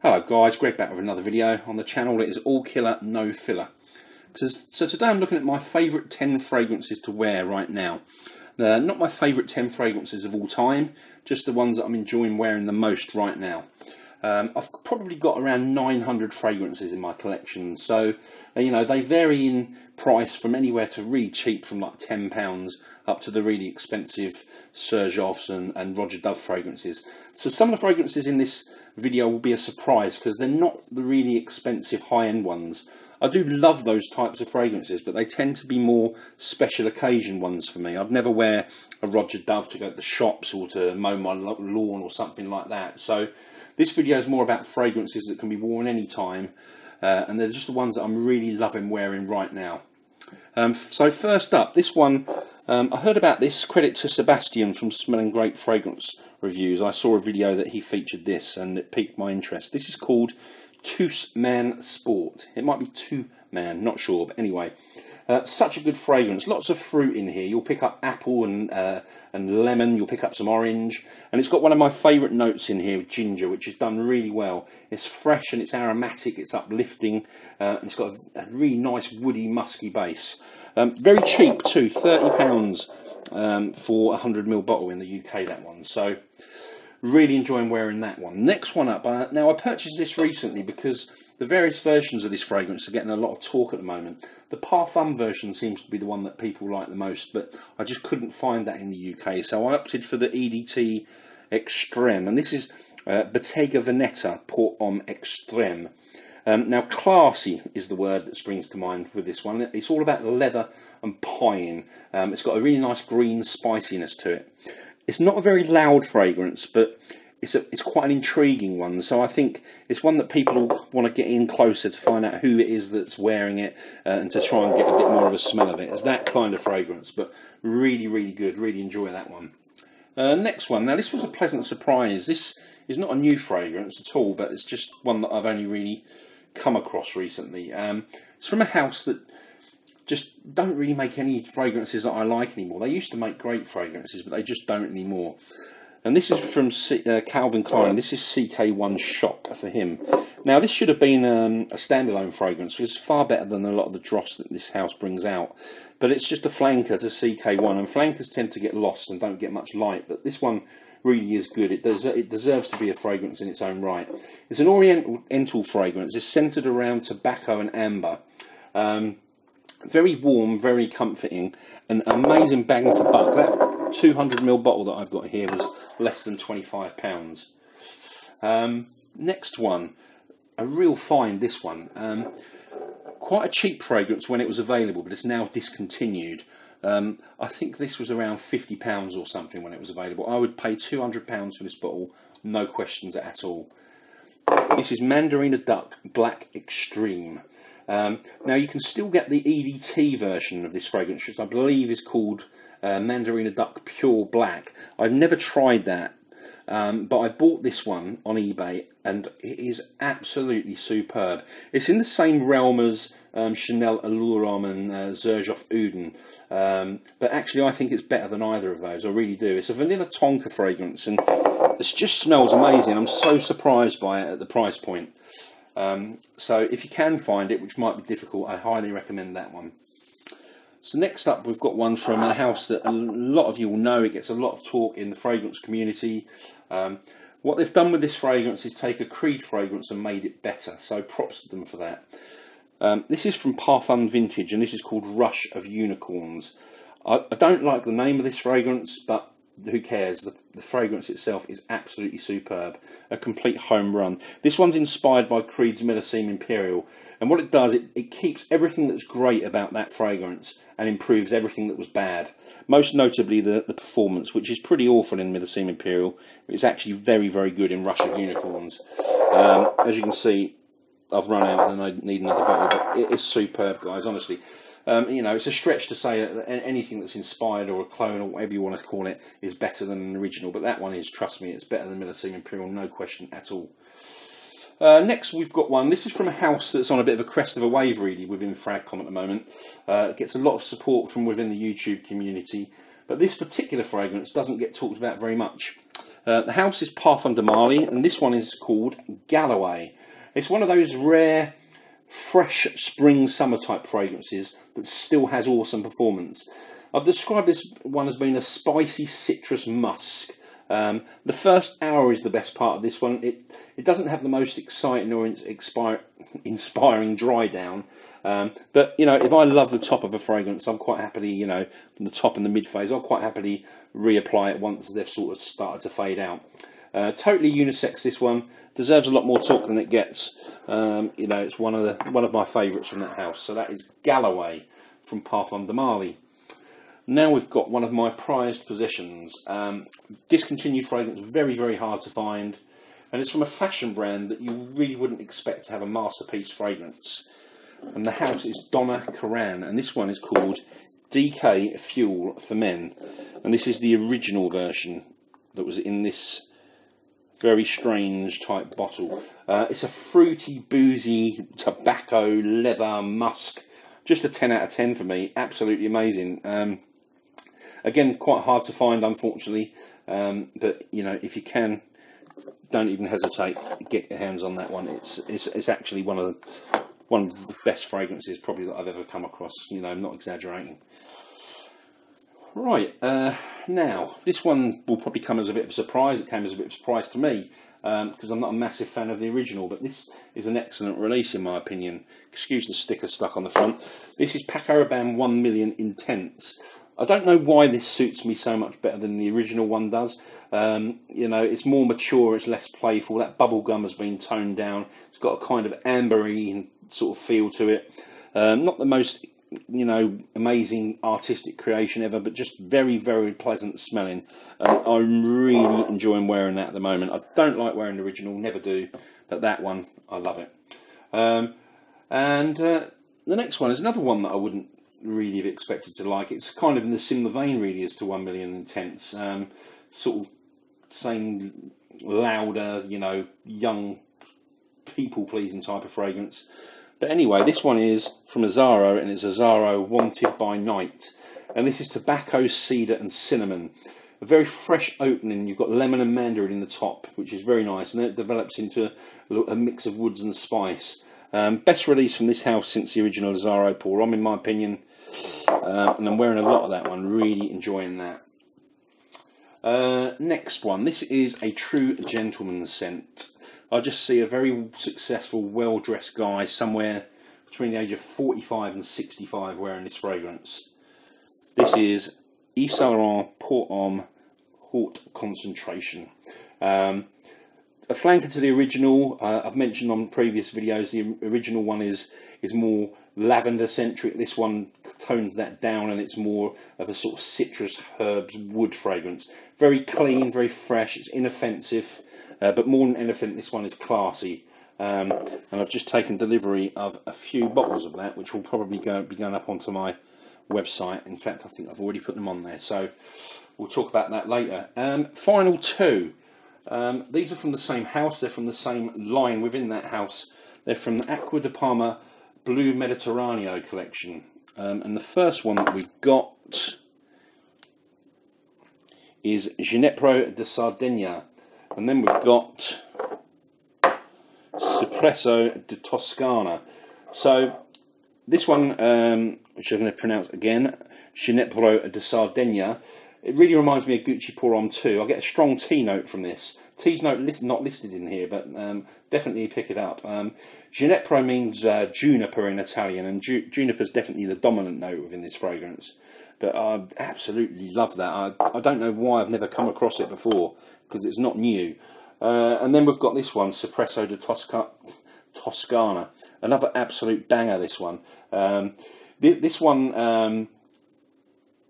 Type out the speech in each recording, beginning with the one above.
Hello guys, Greg back with another video on the channel. It is all killer, no filler. So today I'm looking at my favourite 10 fragrances to wear right now. Not my favourite 10 fragrances of all time, just the ones that I'm enjoying wearing the most right now. I've probably got around 900 fragrances in my collection, so you know, they vary in price from anywhere to really cheap, from like £10 up to the really expensive Serjoffs and Roger Dove fragrances. So some of the fragrances in this video will be a surprise because they're not the really expensive high-end ones. I do love those types of fragrances, but they tend to be more special occasion ones for me. I'd never wear a Roger Dove to go to the shops or to mow my lawn or something like that. So this video is more about fragrances that can be worn anytime, and they're just the ones that I'm really loving wearing right now. So first up, this one, I heard about this, credit to Sebastian from Smelling Great Fragrance Reviews. I saw a video that he featured this and it piqued my interest. This is called Tous Man Sport. It might be Two Man, not sure, but anyway. Such a good fragrance, lots of fruit in here. You'll pick up apple and lemon, you'll pick up some orange, and it's got one of my favourite notes in here, ginger, which is done really well. It's fresh and it's aromatic, it's uplifting, and it's got a really nice woody, musky base. Very cheap too, £30 for a 100ml bottle in the UK, that one. So really enjoying wearing that one. Next one up, now I purchased this recently because the various versions of this fragrance are getting a lot of talk at the moment. The Parfum version seems to be the one that people like the most, but I just couldn't find that in the UK, so I opted for the EDT Extreme, and this is Bottega Veneta Pour Homme Extreme. Now, classy is the word that springs to mind with this one. It's all about leather and pine. It's got a really nice green spiciness to it. It's not a very loud fragrance, but it's quite an intriguing one. So I think it's one that people want to get in closer to find out who it is that's wearing it, and to try and get a bit more of a smell of it. It's that kind of fragrance, but really, really good. Really enjoy that one. Next one. Now, this was a pleasant surprise. This is not a new fragrance at all, but it's just one that I've only really come across recently. It's from a house that just don't really make any fragrances that I like anymore. They used to make great fragrances, but they just don't anymore. And this is from Calvin Klein. This is CK1 Shock for him. Now, this should have been a standalone fragrance, which is far better than a lot of the dross that this house brings out. But it's just a flanker to CK1, and flankers tend to get lost and don't get much light. But this one really is good. It deserves to be a fragrance in its own right. It's an oriental fragrance. It's centered around tobacco and amber. Very warm, very comforting, an amazing bang for buck. That 200ml bottle that I've got here was less than £25. Next one, a real find, this one. Quite a cheap fragrance when it was available, but it's now discontinued. I think this was around £50 or something when it was available. I would pay £200 for this bottle, no questions at all. This is Mandarina Duck Black Extreme. Now, you can still get the EDT version of this fragrance, which I believe is called Mandarina Duck Pure Black. I've never tried that, but I bought this one on eBay, and it is absolutely superb. It's in the same realm as Chanel Allure Homme and Serjoff Uden, but actually I think it's better than either of those. I really do. It's a vanilla tonka fragrance, and it just smells amazing. I'm so surprised by it at the price point. So if you can find it, which might be difficult, I highly recommend that one. So next up, we've got one from a house that a lot of you will know. It gets a lot of talk in the fragrance community. What they've done with this fragrance is take a Creed fragrance and made it better, so props to them for that. This is from Parfum Vintage, and this is called Rush of Unicorns. I don't like the name of this fragrance, but who cares? The fragrance itself is absolutely superb. A complete home run. This one's inspired by Creed's Millesime Imperial, and what it does, it keeps everything that's great about that fragrance and improves everything that was bad. Most notably the performance, which is pretty awful in Millesime Imperial. It's actually very, very good in Rush of Unicorns. As you can see, I've run out and I need another bottle, but it is superb, guys, honestly. You know, it's a stretch to say that anything that's inspired or a clone or whatever you want to call it is better than an original, but that one is, trust me, it's better than Millesime Imperial, no question at all. Next, we've got one. This is from a house that's on a bit of a crest of a wave, really, within Fragcom at the moment. It gets a lot of support from within the YouTube community, but this particular fragrance doesn't get talked about very much. The house is Parfum de Marly, and this one is called Galloway. It's one of those rare, fresh spring summer type fragrances that still has awesome performance. I've described this one as being a spicy citrus musk. The first hour is the best part of this one. It doesn't have the most exciting or inspiring dry down. But, you know, if I love the top of a fragrance, I'm quite happily, you know, from the top and the mid phase, I'll quite happily reapply it once they've sort of started to fade out. Totally unisex, this one. Deserves a lot more talk than it gets. You know, it's one of my favourites from that house. So that is Galloway from Parfum de Marly. Now we've got one of my prized possessions. Discontinued fragrance, very, very hard to find. And it's from a fashion brand that you really wouldn't expect to have a masterpiece fragrance. And the house is Donna Karan, and this one is called DK Fuel for Men. And this is the original version that was in this very strange type bottle. It's a fruity, boozy, tobacco, leather, musk. Just a 10 out of 10 for me. Absolutely amazing. Again, quite hard to find, unfortunately. But, you know, if you can, don't even hesitate. Get your hands on that one. It's actually one of the best fragrances probably that I've ever come across. You know, I'm not exaggerating. Right, now, this one will probably come as a bit of a surprise. It came as a bit of a surprise to me, because I'm not a massive fan of the original, but this is an excellent release in my opinion. Excuse the sticker stuck on the front. This is Paco Rabanne 1 Million Intense. I don't know why this suits me so much better than the original one does. You know, it's more mature, it's less playful. That bubble gum has been toned down. It's got a kind of ambery sort of feel to it. Not the most, you know, amazing artistic creation ever, but just very, very pleasant smelling. I'm really enjoying wearing that at the moment. I don't like wearing the original, never do, but that one, I love it. The next one is another one that I wouldn't really have expected to like. It's kind of in the similar vein really as to 1 Million Intense. Sort of same louder, you know, young, people-pleasing type of fragrance. But anyway, this one is from Azzaro, and it's Azzaro Wanted by Night. And this is tobacco, cedar and cinnamon. A very fresh opening. You've got lemon and mandarin in the top, which is very nice. And then it develops into a mix of woods and spice. Best release from this house since the original Azzaro Pour Homme, in my opinion. And I'm wearing a lot of that one. Really enjoying that. Next one. This is a true gentleman's scent. I just see a very successful, well-dressed guy somewhere between the age of 45 and 65 wearing this fragrance. This is Yves Saint Laurent Pour Homme Haute Concentration. A flanker to the original. I've mentioned on previous videos, the original one is more lavender-centric. This one tones that down, and it's more of a sort of citrus, herbs, wood fragrance. Very clean, very fresh. It's inoffensive. But more than anything, this one is classy. And I've just taken delivery of a few bottles of that, which will probably be going up onto my website. In fact, I think I've already put them on there. So we'll talk about that later. Final two. These are from the same house. They're from the same line within that house. They're from the Acqua di Parma Blue Mediterraneo collection. And the first one that we've got is Ginepro de Sardegna. And then we've got Cipresso de Toscana. So this one, which I'm going to pronounce again, Ginepro de Sardegna, it really reminds me of Gucci Pour Homme 2. I get a strong tea note from this. Tea's note not listed in here, but definitely pick it up. Ginepro means juniper in Italian, and juniper is definitely the dominant note within this fragrance. But I absolutely love that. I don't know why I've never come across it before, because it's not new. And then we've got this one, Cipresso de Toscana. Another absolute banger, this one. This one,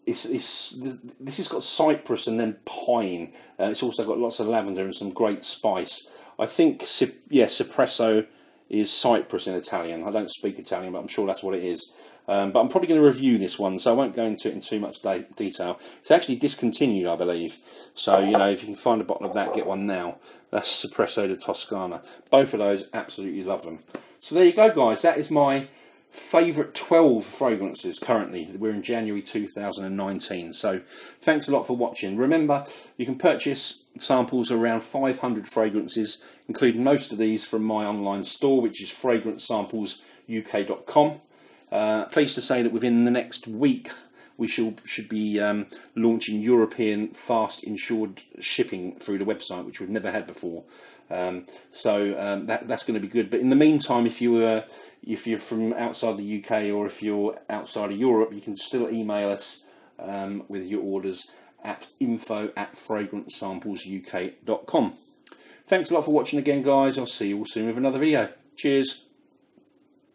this has got cypress and then pine. It's also got lots of lavender and some great spice. I think, Cipresso is cypress in Italian. I don't speak Italian, but I'm sure that's what it is. But I'm probably going to review this one, so I won't go into it in too much detail. It's actually discontinued, I believe. So, you know, if you can find a bottle of that, get one now. That's Cipresso de Toscana. Both of those, absolutely love them. So there you go, guys. That is my favourite 12 fragrances currently. We're in January 2019. So thanks a lot for watching. Remember, you can purchase samples of around 500 fragrances, including most of these from my online store, which is fragrancesamplesuk.com. Pleased to say that within the next week we should be launching European fast insured shipping through the website, which we've never had before. That's going to be good. But in the meantime, if you're from outside the UK or if you're outside of Europe, you can still email us with your orders at info@fragrancesamplesuk.com. Thanks a lot for watching again, guys. I'll see you all soon with another video. Cheers.